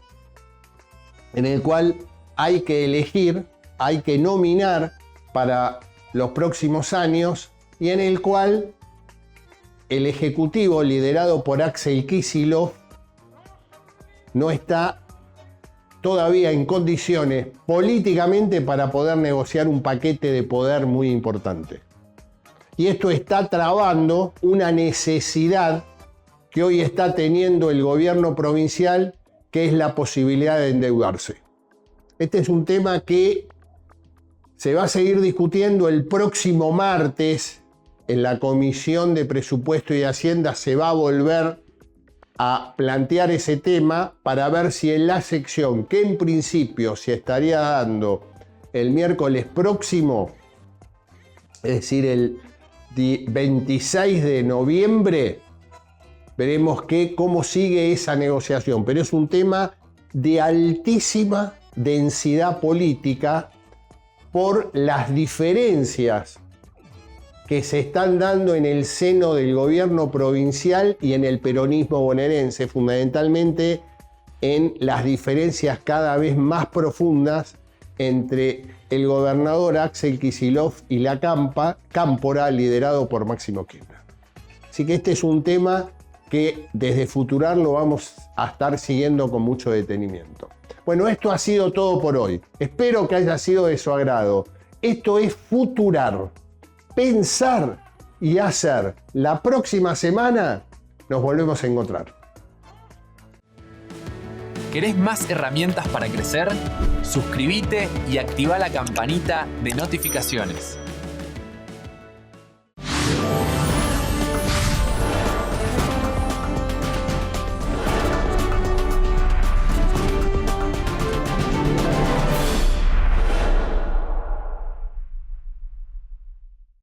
en el cual hay que elegir, hay que nominar para los próximos años, y en el cual el Ejecutivo, liderado por Axel Kicillof, no está todavía en condiciones políticamente para poder negociar un paquete de poder muy importante. Y esto está trabando una necesidad que hoy está teniendo el gobierno provincial, que es la posibilidad de endeudarse. Este es un tema que se va a seguir discutiendo el próximo martes en la Comisión de Presupuesto y Hacienda se va a volver a plantear ese tema para ver si en la sección que en principio se estaría dando el miércoles próximo, es decir, el 26 de noviembre, veremos cómo sigue esa negociación. Pero es un tema de altísima densidad política por las diferencias que se están dando en el seno del gobierno provincial y en el peronismo bonaerense, fundamentalmente en las diferencias cada vez más profundas entre el gobernador Axel Kicillof y la Cámpora, liderado por Máximo Kirchner. Así que este es un tema que desde Futurar lo vamos a estar siguiendo con mucho detenimiento. Bueno, esto ha sido todo por hoy. Espero que haya sido de su agrado. Esto es Futurar. Pensar y hacer. La próxima semana nos volvemos a encontrar. ¿Querés más herramientas para crecer? Suscríbete y activa la campanita de notificaciones.